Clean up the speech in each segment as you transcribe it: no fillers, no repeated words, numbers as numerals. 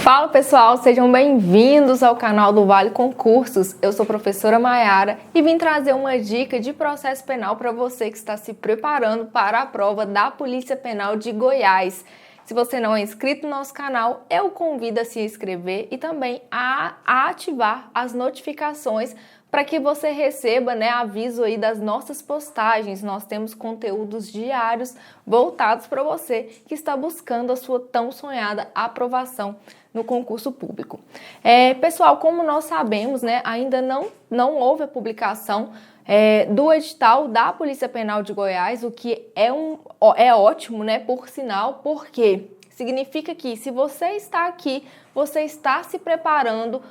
Fala pessoal, sejam bem-vindos ao canal do Vale Concursos. Eu sou a professora Maiara e vim trazer uma dica de processo penal para você que está se preparando para a prova da Polícia Penal de Goiás. Se você não é inscrito no nosso canal, eu convido a se inscrever e também a ativar as notificações para que você receba, aviso aí das nossas postagens. Nós temos conteúdos diários voltados para você que está buscando a sua tão sonhada aprovação no concurso público. Pessoal, como nós sabemos, ainda não houve a publicação do edital da Polícia Penal de Goiás, o que é ótimo, por sinal, porque significa que se você está aqui, você está se preparando.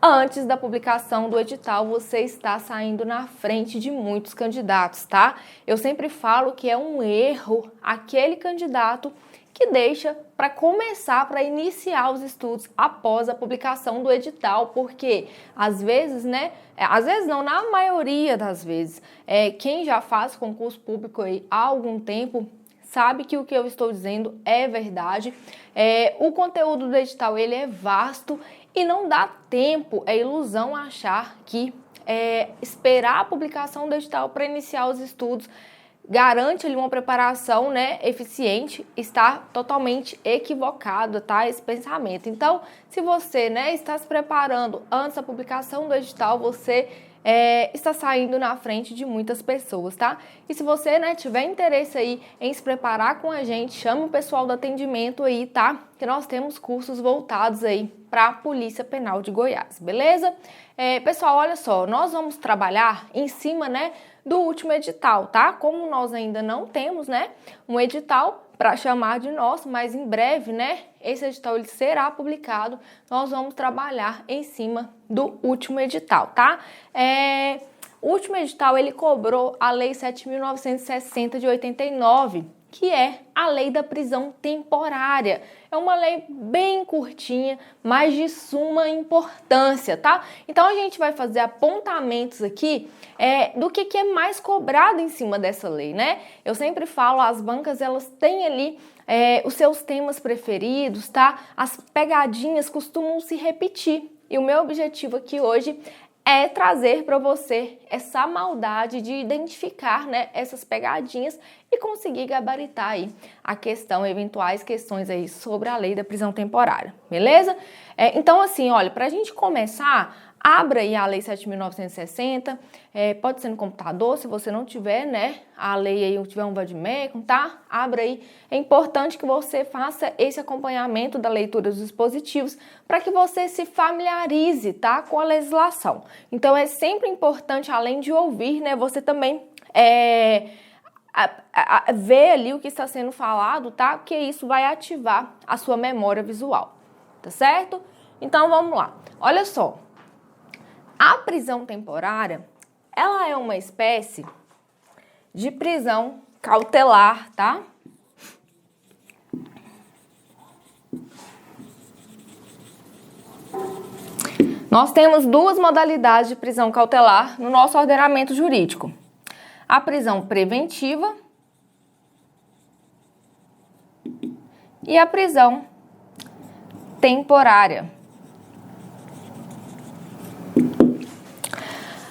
Antes da publicação do edital, você está saindo na frente de muitos candidatos, tá? Eu sempre falo que é um erro aquele candidato que deixa para começar, para iniciar os estudos após a publicação do edital, porque às vezes, às vezes não, na maioria das vezes, quem já faz concurso público aí há algum tempo sabe que o que eu estou dizendo é verdade. O conteúdo do edital ele é vasto e não dá tempo, é ilusão achar que esperar a publicação do edital para iniciar os estudos garante ali uma preparação eficiente. Está totalmente equivocado, tá, esse pensamento. Então, se você está se preparando antes da publicação do edital, você está saindo na frente de muitas pessoas, tá? E se você tiver interesse aí em se preparar com a gente, chama o pessoal do atendimento aí, tá? Que nós temos cursos voltados aí para a Polícia Penal de Goiás, beleza? Pessoal, olha só, nós vamos trabalhar em cima, do último edital, tá? Como nós ainda não temos, um edital para chamar de nosso, mas em breve, esse edital ele será publicado, nós vamos trabalhar em cima do último edital, tá? O último edital, ele cobrou a Lei 7.960 de 89, que é a lei da prisão temporária. É uma lei bem curtinha, mas de suma importância, tá? Então, a gente vai fazer apontamentos aqui do que é mais cobrado em cima dessa lei, Eu sempre falo, as bancas, elas têm ali os seus temas preferidos, tá? As pegadinhas costumam se repetir. E o meu objetivo aqui hoje é trazer para você essa maldade de identificar essas pegadinhas e conseguir gabaritar aí a questão, eventuais questões aí sobre a lei da prisão temporária, beleza? Então, assim, olha, para a gente começar, abra aí a Lei 7.960, pode ser no computador, se você não tiver, a lei aí, tiver um vademecum, tá? Abra aí. É importante que você faça esse acompanhamento da leitura dos dispositivos para que você se familiarize, tá? Com a legislação. Então, é sempre importante, além de ouvir, você também ver ali o que está sendo falado, tá? Porque isso vai ativar a sua memória visual, tá certo? Então, vamos lá. Olha só. A prisão temporária, ela é uma espécie de prisão cautelar, tá? Nós temos duas modalidades de prisão cautelar no nosso ordenamento jurídico. A prisão preventiva e a prisão temporária.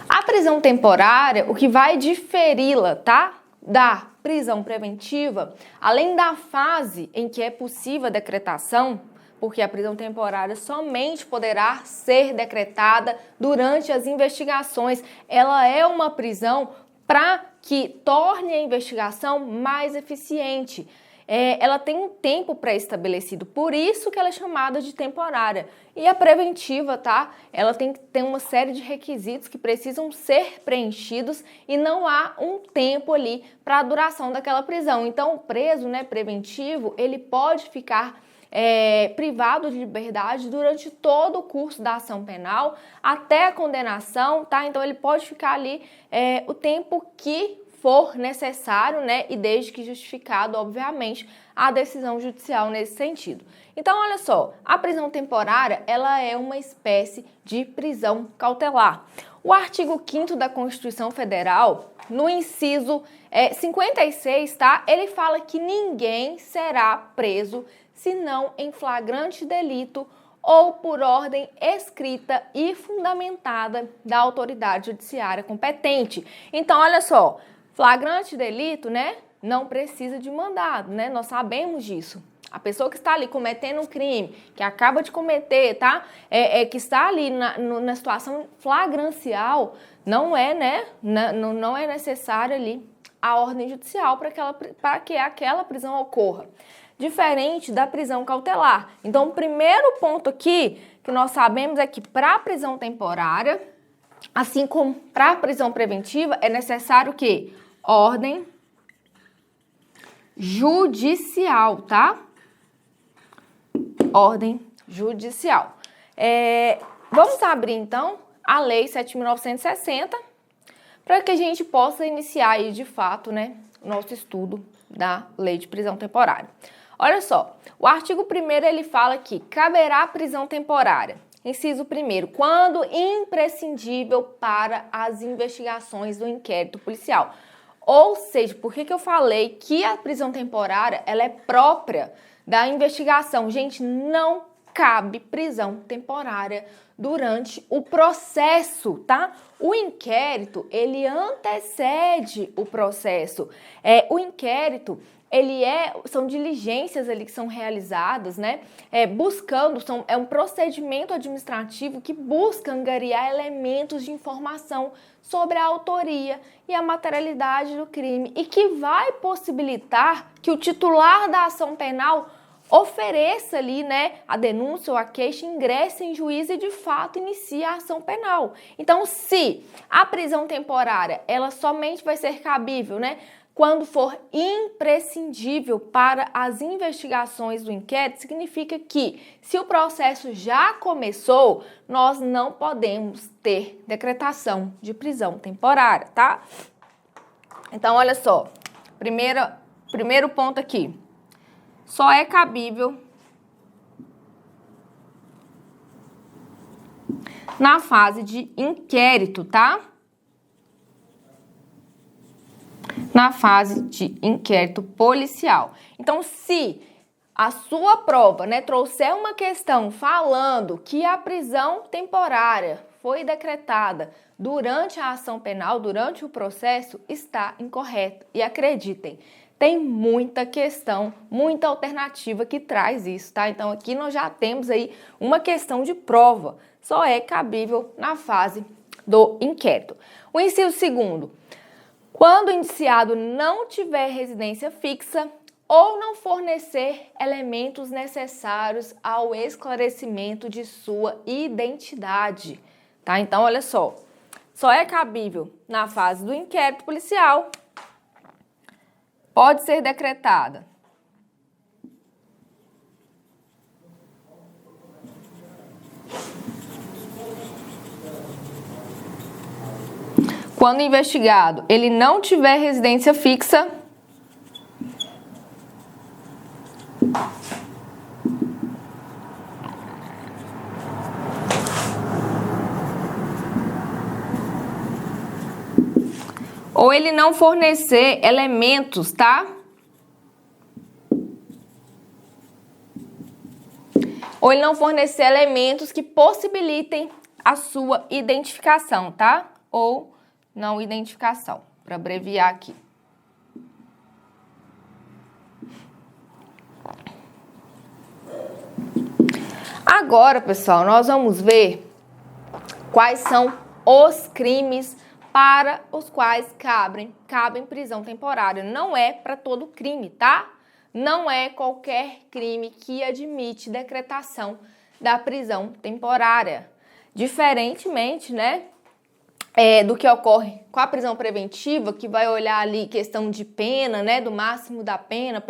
A prisão temporária, o que vai diferi-la, tá? Da prisão preventiva, além da fase em que é possível a decretação, porque a prisão temporária somente poderá ser decretada durante as investigações. Ela é uma prisão para que torne a investigação mais eficiente. Ela tem um tempo pré-estabelecido, por isso que ela é chamada de temporária. E a preventiva, tá? Ela tem que ter uma série de requisitos que precisam ser preenchidos e não há um tempo ali para a duração daquela prisão. Então, o preso, preventivo, ele pode ficar privado de liberdade durante todo o curso da ação penal, até a condenação, tá? Então, ele pode ficar ali o tempo que for necessário, e desde que justificado, obviamente, a decisão judicial nesse sentido. Então, olha só, a prisão temporária, ela é uma espécie de prisão cautelar. O artigo 5º da Constituição Federal, no inciso 56, tá? Ele fala que ninguém será preso senão em flagrante delito ou por ordem escrita e fundamentada da autoridade judiciária competente. Então, olha só, flagrante delito, né, não precisa de mandado, né, nós sabemos disso. A pessoa que está ali cometendo um crime, que acaba de cometer, tá, que está ali na situação flagrancial, não é, né, não é necessário ali a ordem judicial para que aquela prisão ocorra. Diferente da prisão cautelar. Então, o primeiro ponto aqui que nós sabemos é que para a prisão temporária, assim como para a prisão preventiva, é necessário o quê? Ordem judicial, tá? Ordem judicial. Vamos abrir, então, a Lei 7.960 para que a gente possa iniciar aí, de fato, né, o nosso estudo da Lei de Prisão Temporária. Olha só, o artigo 1º ele fala que caberá prisão temporária. Inciso 1º, quando imprescindível para as investigações do inquérito policial. Ou seja, por que eu falei que a prisão temporária ela é própria da investigação? Gente, não cabe prisão temporária durante o processo, tá? O inquérito, ele antecede o processo. O inquérito, são diligências ali que são realizadas, né? É um procedimento administrativo que busca angariar elementos de informação sobre a autoria e a materialidade do crime e que vai possibilitar que o titular da ação penal ofereça ali, né, a denúncia ou a queixa, ingresse em juízo e de fato inicie a ação penal. Então, se a prisão temporária, ela somente vai ser cabível, né, quando for imprescindível para as investigações do inquérito, significa que, se o processo já começou, nós não podemos ter decretação de prisão temporária, tá? Então, olha só, primeiro ponto aqui. Só é cabível na fase de inquérito, tá? Na fase de inquérito policial. Então, se a sua prova, né, trouxer uma questão falando que a prisão temporária foi decretada durante a ação penal, durante o processo, está incorreto. E acreditem, tem muita questão, muita alternativa que traz isso, tá? Então, aqui nós já temos aí uma questão de prova. Só é cabível na fase do inquérito. O inciso 2º. Quando o indiciado não tiver residência fixa ou não fornecer elementos necessários ao esclarecimento de sua identidade, tá? Então, olha só é cabível na fase do inquérito policial, pode ser decretada quando o investigado ele não tiver residência fixa ou ele não fornecer elementos, tá? Ou ele não fornecer elementos que possibilitem a sua identificação, tá? Ou não identificação, para abreviar aqui. Agora, pessoal, nós vamos ver quais são os crimes para os quais cabem prisão temporária. Não é para todo crime, tá? Não é qualquer crime que admite decretação da prisão temporária. Diferentemente, né, do que ocorre com a prisão preventiva, que vai olhar ali questão de pena, né, do máximo da pena,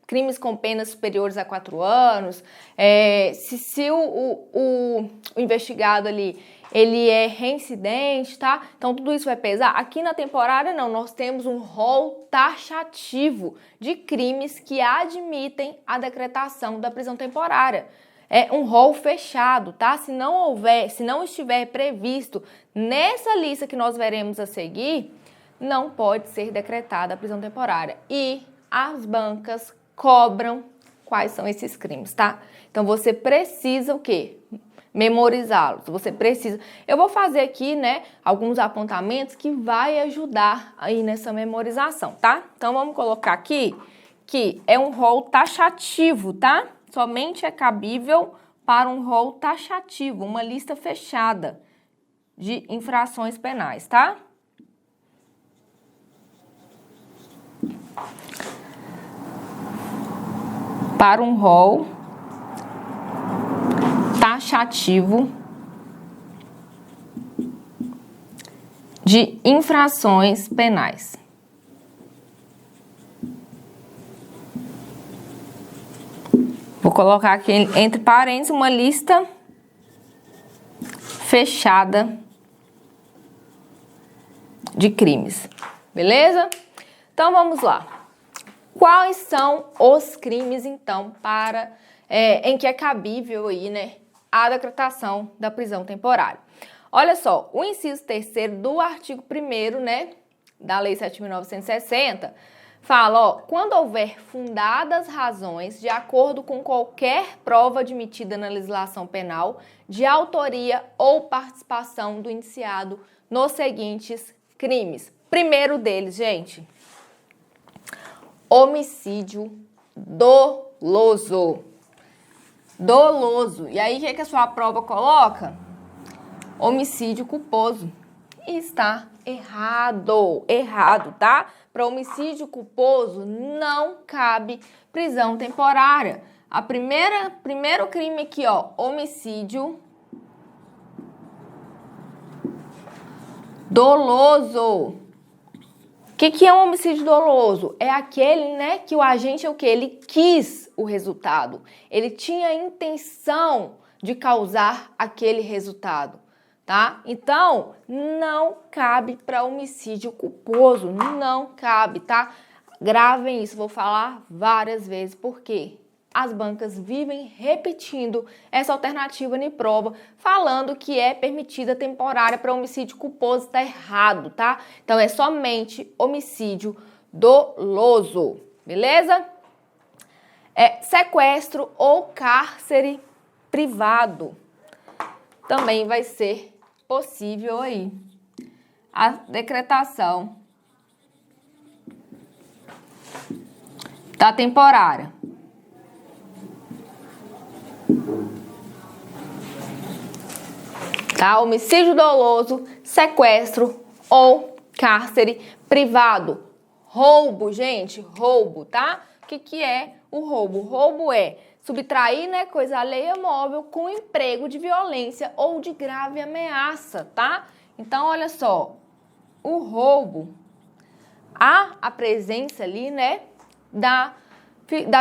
crimes com penas superiores a 4 anos, se o investigado ali, ele é reincidente, tá? Então, tudo isso vai pesar. Aqui na temporária, não, nós temos um rol taxativo de crimes que admitem a decretação da prisão temporária. É um rol fechado, tá? Se não estiver previsto nessa lista que nós veremos a seguir, não pode ser decretada a prisão temporária. E as bancas cobram quais são esses crimes, tá? Então, você precisa o quê? Memorizá-los. Você precisa... Eu vou fazer aqui, né, alguns apontamentos que vai ajudar aí nessa memorização, tá? Então, vamos colocar aqui que é um rol taxativo, tá? Somente é cabível para um rol taxativo, uma lista fechada de infrações penais, tá? Para um rol taxativo de infrações penais. Vou colocar aqui entre parênteses uma lista fechada de crimes, beleza? Então, vamos lá. Quais são os crimes, então, em que é cabível aí, né, a decretação da prisão temporária? Olha só, o inciso 3º do artigo 1º, né, da Lei 7.960, fala, ó, quando houver fundadas razões, de acordo com qualquer prova admitida na legislação penal, de autoria ou participação do indiciado nos seguintes crimes. Primeiro deles, gente, homicídio doloso. Doloso. E aí, o que a sua prova coloca? Homicídio culposo. E está errado. Errado, tá? Para homicídio culposo, não cabe prisão temporária. Primeiro crime aqui, ó, homicídio doloso. O que é um homicídio doloso? É aquele, né, que o agente é o quê? Ele quis o resultado. Ele tinha a intenção de causar aquele resultado, tá? Então, não cabe para homicídio culposo, não cabe, tá? Gravem isso, vou falar várias vezes, porque as bancas vivem repetindo essa alternativa de prova, falando que é permitida temporária para homicídio culposo, tá errado, tá? Então, é somente homicídio doloso, beleza? Sequestro ou cárcere privado. Também vai ser possível aí a decretação da temporária. Tá? Homicídio doloso, sequestro ou cárcere privado. Roubo, gente, roubo, tá? O que é o roubo? Roubo é subtrair, né, coisa alheia móvel com emprego de violência ou de grave ameaça, tá? Então, olha só, o roubo, há a presença ali, né, da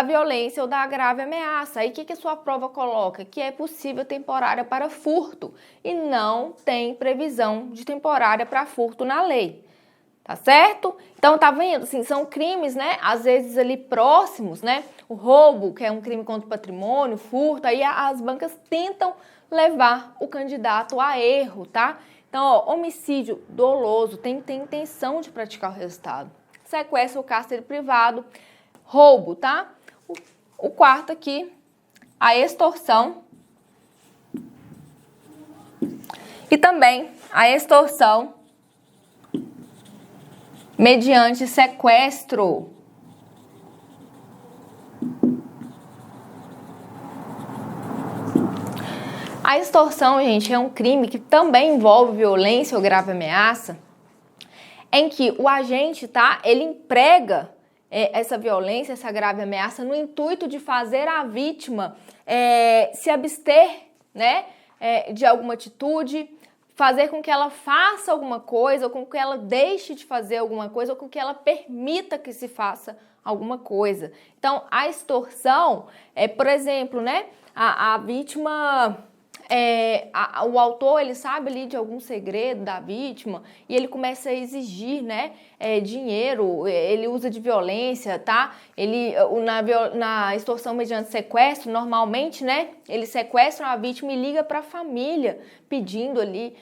violência ou da grave ameaça. Aí, o que a sua prova coloca? Que é possível temporária para furto e não tem previsão de temporária para furto na lei. Tá certo? Então, tá vendo? Assim, são crimes, né? Às vezes ali próximos, né? O roubo, que é um crime contra o patrimônio, furto, aí as bancas tentam levar o candidato a erro, tá? Então, ó, homicídio doloso, tem intenção de praticar o resultado. Sequestro ou cárcere privado, roubo, tá? O quarto aqui, a extorsão. E também a extorsão mediante sequestro. A extorsão, gente, é um crime que também envolve violência ou grave ameaça, em que o agente, tá, ele emprega essa violência, essa grave ameaça no intuito de fazer a vítima se abster, né, de alguma atitude, fazer com que ela faça alguma coisa, ou com que ela deixe de fazer alguma coisa, ou com que ela permita que se faça alguma coisa. Então, a extorsão por exemplo, né, a vítima o autor, ele sabe ali de algum segredo da vítima e ele começa a exigir, né, dinheiro, ele usa de violência, tá? Ele, na extorsão mediante sequestro, normalmente, né, eles sequestram a vítima e liga para a família pedindo ali,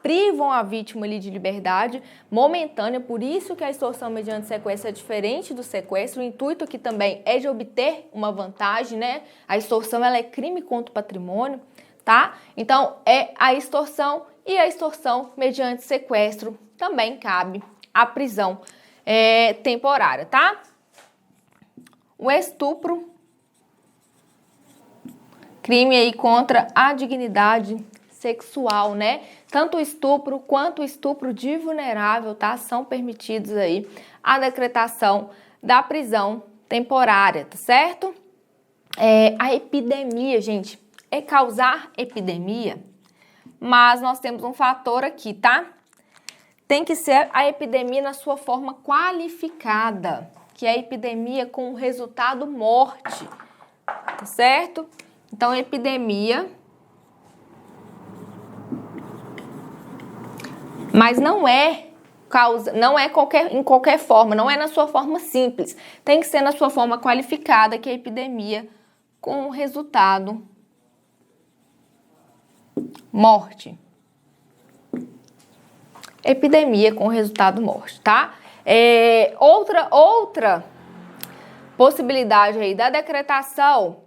privam a vítima ali de liberdade momentânea, por isso que a extorsão mediante sequestro é diferente do sequestro. O intuito aqui também é de obter uma vantagem, né? A extorsão, ela é crime contra o patrimônio, tá? Então, é a extorsão e a extorsão mediante sequestro também cabe a prisão temporária, tá? O estupro, crime aí contra a dignidade sexual, né? Tanto o estupro quanto o estupro de vulnerável, tá? São permitidos aí a decretação da prisão temporária, tá certo? A epidemia, gente, é causar epidemia, mas nós temos um fator aqui, tá? Tem que ser a epidemia na sua forma qualificada, que é a epidemia com resultado morte, tá certo? Então, epidemia, mas não é em qualquer forma, não é na sua forma simples. Tem que ser na sua forma qualificada, que é a epidemia com resultado morte. Epidemia com resultado morte, tá? Outra possibilidade aí da decretação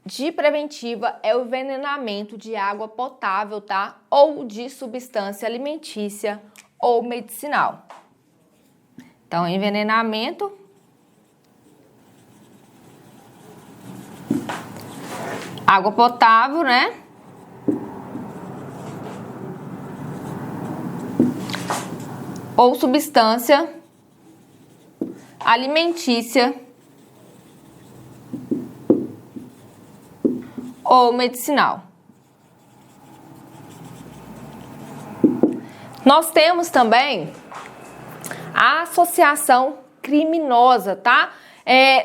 de preventiva é o envenenamento de água potável, tá? Ou de substância alimentícia ou medicinal. Então, envenenamento água potável, né? Ou substância alimentícia ou medicinal. Nós temos também a associação criminosa, tá?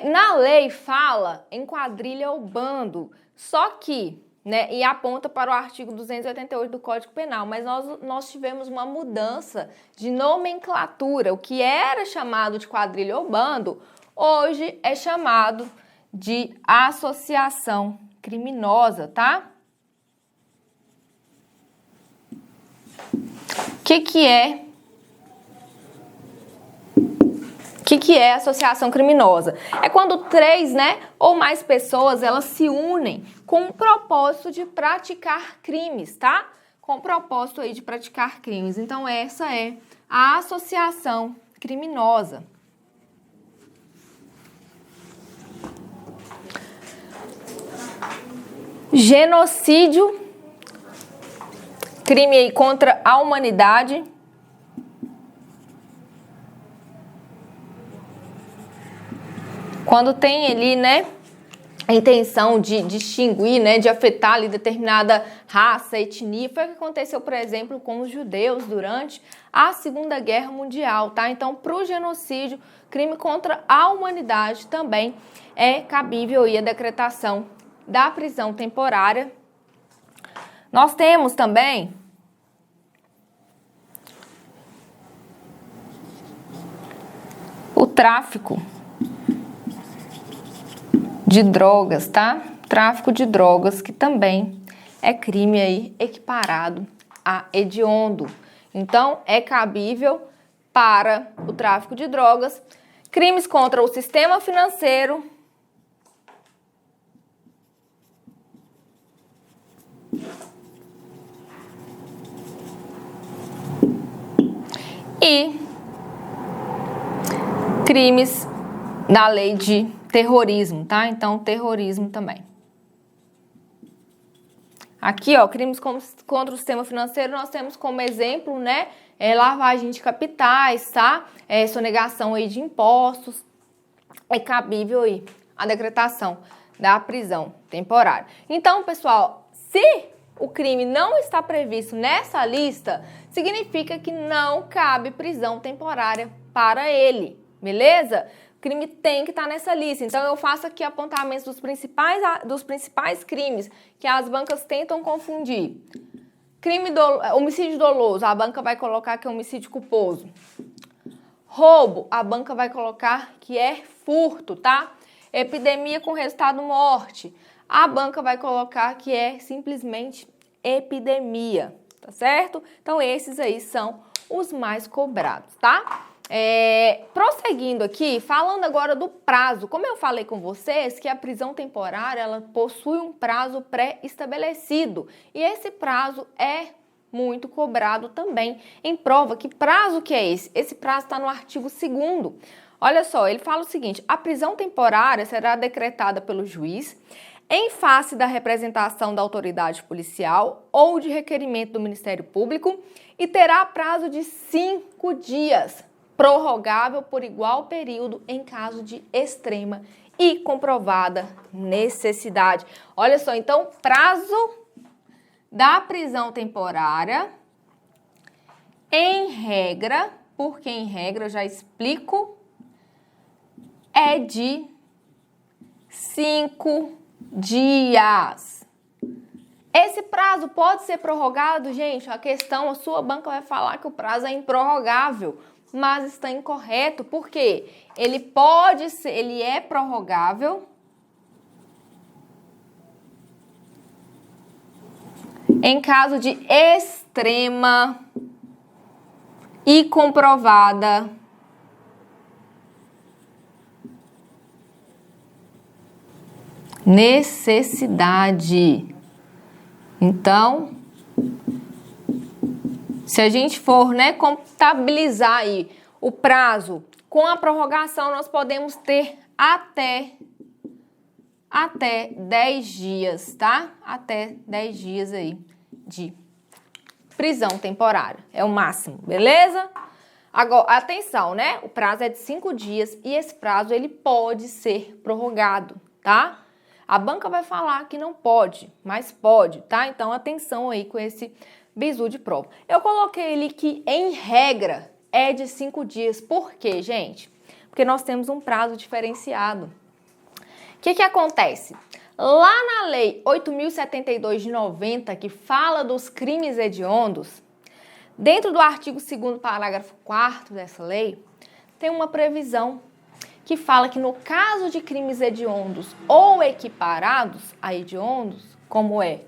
Na lei fala em quadrilha ou bando, só que, né, e aponta para o artigo 288 do Código Penal, mas nós tivemos uma mudança de nomenclatura. O que era chamado de quadrilha ou bando, hoje é chamado de associação criminosa, tá? O que é associação criminosa? É quando 3, né, ou mais pessoas, elas se unem com o propósito de praticar crimes, tá? Com o propósito aí de praticar crimes. Então, essa é a associação criminosa. Genocídio, crime aí contra a humanidade. Quando tem ali, né, a intenção de distinguir, né, de afetar ali determinada raça, etnia, foi o que aconteceu, por exemplo, com os judeus durante a Segunda Guerra Mundial, tá? Então, para o genocídio, crime contra a humanidade, também é cabível aí a decretação da prisão temporária. Nós temos também o tráfico de drogas, tá? Tráfico de drogas, que também é crime aí equiparado a hediondo. Então, é cabível para o tráfico de drogas, crimes contra o sistema financeiro e crimes da lei de terrorismo, tá? Então, terrorismo também. Aqui, ó, crimes contra o sistema financeiro, nós temos como exemplo, né, lavagem de capitais, tá? Sonegação aí de impostos. É cabível aí a decretação da prisão temporária. Então, pessoal, se o crime não está previsto nessa lista, significa que não cabe prisão temporária para ele, beleza? O crime tem que estar nessa lista. Então, eu faço aqui apontamentos dos principais crimes que as bancas tentam confundir. Homicídio doloso, a banca vai colocar que é homicídio culposo. Roubo, a banca vai colocar que é furto, tá? Epidemia com resultado morte, a banca vai colocar que é simplesmente epidemia, tá certo? Então, esses aí são os mais cobrados, tá? Prosseguindo aqui, falando agora do prazo. Como eu falei com vocês que a prisão temporária, ela possui um prazo pré-estabelecido. E esse prazo é muito cobrado também em prova. Que prazo que é esse? Esse prazo está no artigo 2º. Olha só, ele fala o seguinte: a prisão temporária será decretada pelo juiz em face da representação da autoridade policial ou de requerimento do Ministério Público e terá prazo de 5 dias, prorrogável por igual período em caso de extrema e comprovada necessidade. Olha só, então, prazo da prisão temporária, em regra, porque em regra eu já explico, é de 5 dias. Esse prazo pode ser prorrogado, gente? A sua banca vai falar que o prazo é improrrogável, mas está incorreto, porque ele é prorrogável em caso de extrema e comprovada necessidade. Então, se a gente for, contabilizar aí o prazo com a prorrogação, nós podemos ter até 10 dias, tá? Até 10 dias aí de prisão temporária. É o máximo, beleza? Agora, atenção, né? O prazo é de 5 dias e esse prazo ele pode ser prorrogado, tá? A banca vai falar que não pode, mas pode, tá? Então, atenção aí com esse bizu de prova. Eu coloquei ali que, em regra, é de 5 dias. Por quê, gente? Porque nós temos um prazo diferenciado. O que acontece? Lá na Lei 8.072 de 90, que fala dos crimes hediondos, dentro do artigo 2º, parágrafo 4º dessa lei, tem uma previsão que fala que no caso de crimes hediondos ou equiparados a hediondos, como é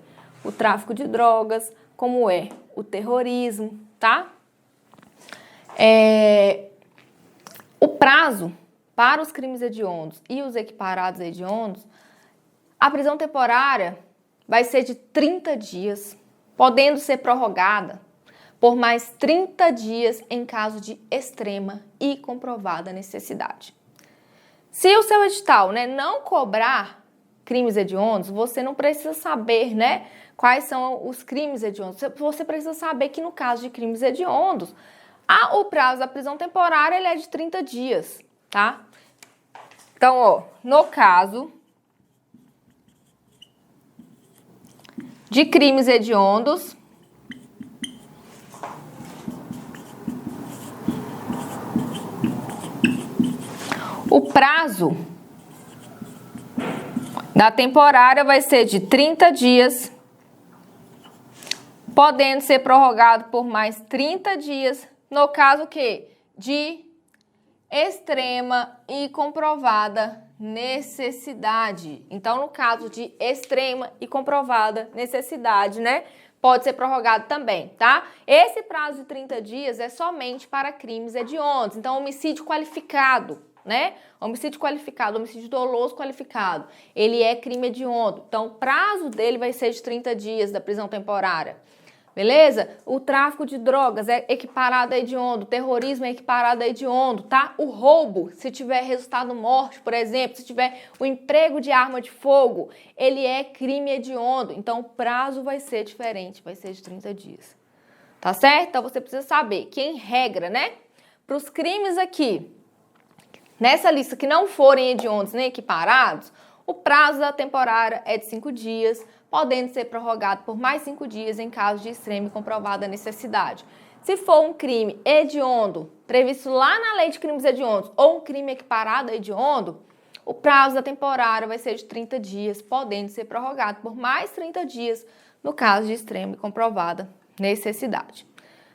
o tráfico de drogas, como é o terrorismo, tá? O prazo para os crimes hediondos e os equiparados a hediondos, a prisão temporária vai ser de 30 dias, podendo ser prorrogada por mais 30 dias em caso de extrema e comprovada necessidade. Se o seu edital, não cobrar crimes hediondos, você não precisa saber, quais são os crimes hediondos. Você precisa saber que no caso de crimes hediondos, o prazo da prisão temporária ele é de 30 dias, tá? Então, no caso de crimes hediondos, o prazo da temporária vai ser de 30 dias, podendo ser prorrogado por mais 30 dias, no caso que de extrema e comprovada necessidade. Então, no caso de extrema e comprovada necessidade, pode ser prorrogado também, tá? Esse prazo de 30 dias é somente para crimes hediondos. Então, homicídio qualificado, homicídio qualificado, homicídio doloso qualificado, ele é crime hediondo. Então, o prazo dele vai ser de 30 dias da prisão temporária. Beleza? O tráfico de drogas é equiparado a hediondo, o terrorismo é equiparado a hediondo, tá? O roubo, se tiver resultado morte, por exemplo, se tiver o emprego de arma de fogo, ele é crime hediondo. Então, o prazo vai ser diferente, vai ser de 30 dias. Tá certo? Então, você precisa saber que, em regra, para os crimes aqui, nessa lista que não forem hediondos nem equiparados, o prazo da temporária é de 5 dias, podendo ser prorrogado por mais 5 dias em caso de extrema e comprovada necessidade. Se for um crime hediondo, previsto lá na Lei de Crimes Hediondos, ou um crime equiparado a hediondo, o prazo da temporária vai ser de 30 dias, podendo ser prorrogado por mais 30 dias no caso de extrema e comprovada necessidade.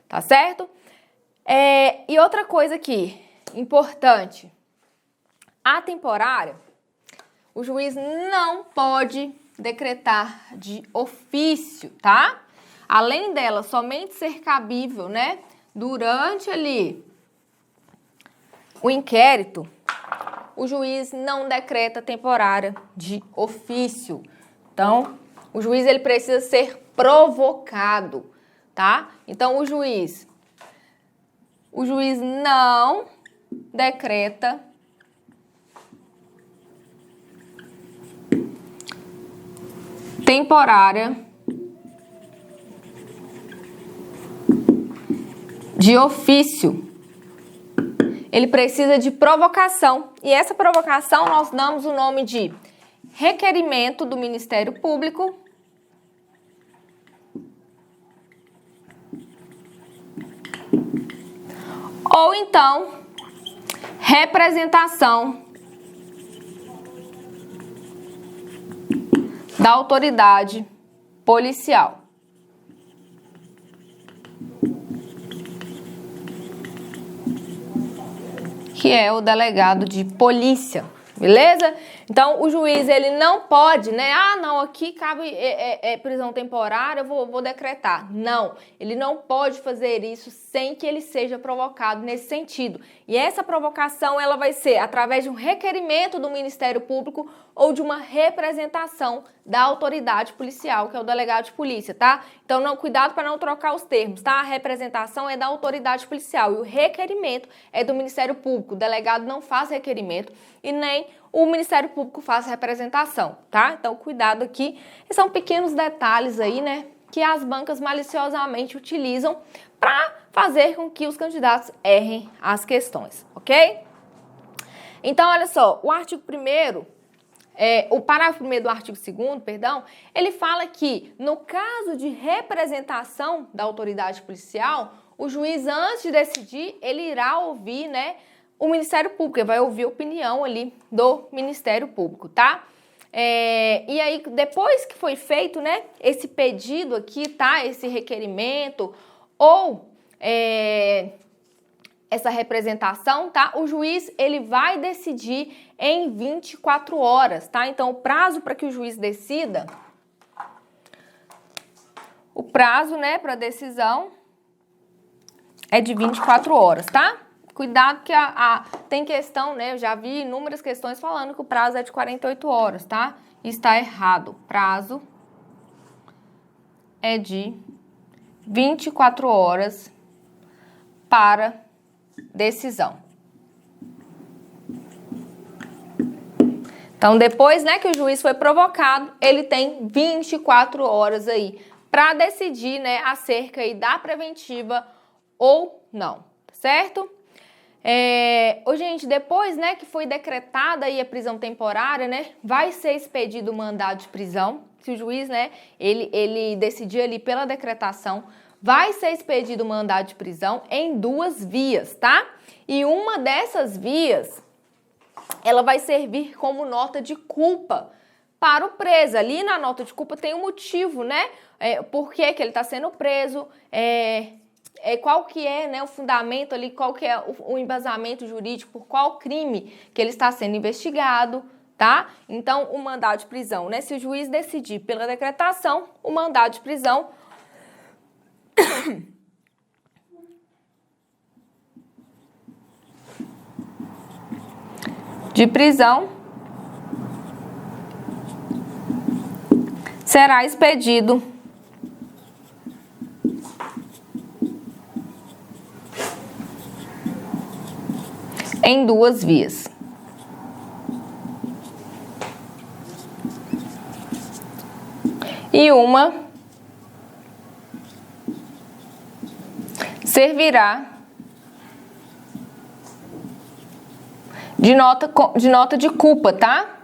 Tá certo? E outra coisa aqui, importante, a temporária, o juiz não pode decretar de ofício, tá? Além dela somente ser cabível, né, durante ali o inquérito, o juiz não decreta temporária de ofício. Então, o juiz ele precisa ser provocado, tá? Então, o juiz não decreta temporária de ofício. Ele precisa de provocação. E essa provocação nós damos o nome de requerimento do Ministério Público ou então representação da autoridade policial. Que é o delegado de polícia, beleza? Então, o juiz, ele não pode, né? Ah, não, aqui cabe prisão temporária, eu vou decretar. Não, ele não pode fazer isso sem que ele seja provocado nesse sentido. E essa provocação, ela vai ser através de um requerimento do Ministério Público ou de uma representação da autoridade policial, que é o delegado de polícia, tá? Então, cuidado para não trocar os termos, tá? A representação é da autoridade policial e o requerimento é do Ministério Público. O delegado não faz requerimento e nem o Ministério Público faz representação, tá? Então, cuidado aqui. Esses são pequenos detalhes aí, né, que as bancas maliciosamente utilizam para fazer com que os candidatos errem as questões, ok? Então, olha só, o artigo 1º, o parágrafo 1º do artigo 2º, perdão, ele fala que, no caso de representação da autoridade policial, o juiz, antes de decidir, ele irá ouvir, né, o Ministério Público, ele vai ouvir a opinião ali do Ministério Público, tá? E aí, depois que foi feito, né, esse pedido aqui, tá, esse requerimento, ou essa representação, tá, o juiz, ele vai decidir em 24 horas, tá? Então, o prazo para que o juiz decida, o prazo, né, para decisão é de 24 horas, tá? Cuidado que tem questão, né? Eu já vi inúmeras questões falando que o prazo é de 48 horas, tá? Isso está errado. O prazo é de 24 horas para decisão. Então, depois, né, que o juiz foi provocado, ele tem 24 horas aí para decidir, né, acerca aí da preventiva ou não, certo? Gente, depois, né, que foi decretada aí a prisão temporária, né, vai ser expedido o mandado de prisão. Se o juiz, né, ele decidir ali pela decretação, vai ser expedido o mandado de prisão em 2 vias, tá? E uma dessas vias, ela vai servir como nota de culpa para o preso. Ali na nota de culpa tem um motivo, né? Por que ele está sendo preso, qual que é, né, o fundamento ali, qual que é o embasamento jurídico, por qual crime que ele está sendo investigado, tá? Então, o mandado de prisão, né? Se o juiz decidir pela decretação, o mandado de prisão será expedido em 2 vias. E uma servirá de nota de culpa, tá?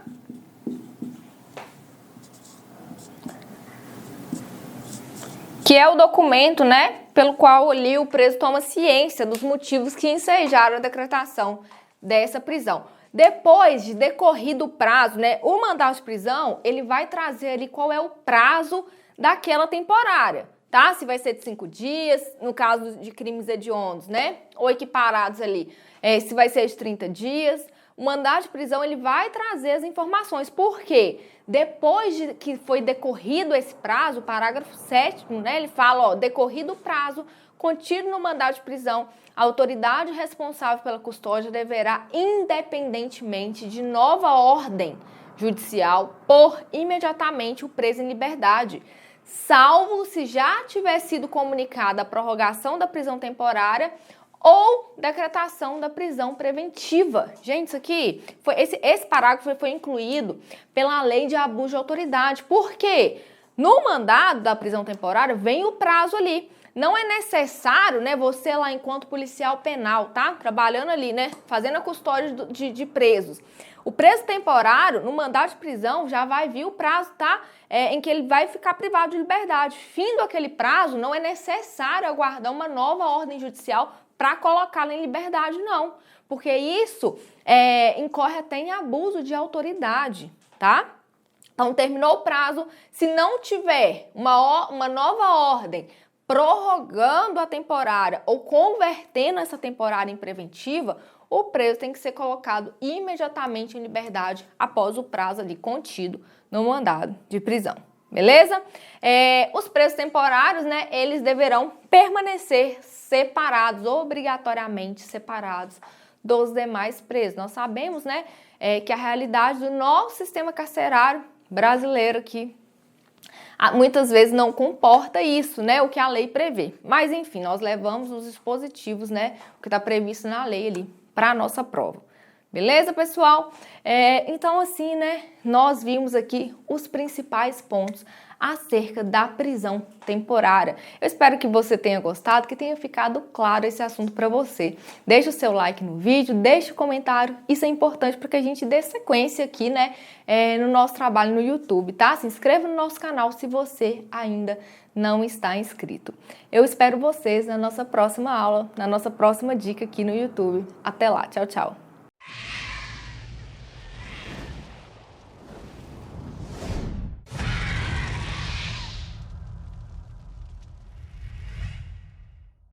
que é o documento, né, pelo qual ali o preso toma ciência dos motivos que ensejaram a decretação dessa prisão. Depois de decorrido o prazo, né, o mandado de prisão, ele vai trazer ali qual é o prazo daquela temporária, tá? Se vai ser de 5 dias, no caso de crimes hediondos, né, ou equiparados ali, se vai ser de 30 dias. O mandado de prisão, ele vai trazer as informações. Por quê? Depois de que foi decorrido esse prazo, o parágrafo 7º, né, ele fala, ó, decorrido o prazo contido no mandado de prisão, a autoridade responsável pela custódia deverá, independentemente de nova ordem judicial, pôr imediatamente o preso em liberdade, salvo se já tiver sido comunicada a prorrogação da prisão temporária ou decretação da prisão preventiva. Gente, isso aqui, esse parágrafo foi incluído pela lei de abuso de autoridade. Por quê? No mandado da prisão temporária vem o prazo ali. Não é necessário, né, você lá enquanto policial penal, tá? Trabalhando ali, né, fazendo a custódia de presos. O preso temporário, no mandado de prisão, já vai vir o prazo, tá? Em que ele vai ficar privado de liberdade. Findo aquele prazo, não é necessário aguardar uma nova ordem judicial para colocá-lo em liberdade, não. Porque isso incorre até em abuso de autoridade, tá? Então, terminou o prazo, se não tiver uma nova ordem prorrogando a temporária ou convertendo essa temporária em preventiva, o preso tem que ser colocado imediatamente em liberdade após o prazo ali contido no mandado de prisão. Beleza? Os presos temporários, né, eles deverão permanecer separados, obrigatoriamente separados dos demais presos. Nós sabemos, né, que a realidade do nosso sistema carcerário brasileiro aqui muitas vezes não comporta isso, né, o que a lei prevê. Mas, enfim, nós levamos os dispositivos, né, o que está previsto na lei ali, para a nossa prova. Beleza, pessoal? Então, assim, né, nós vimos aqui os principais pontos acerca da prisão temporária. Eu espero que você tenha gostado, que tenha ficado claro esse assunto para você. Deixe o seu like no vídeo, deixe o comentário, isso é importante para que a gente dê sequência aqui, né, no nosso trabalho no YouTube, tá? Se inscreva no nosso canal se você ainda não está inscrito. Eu espero vocês na nossa próxima aula, na nossa próxima dica aqui no YouTube. Até lá, tchau, tchau!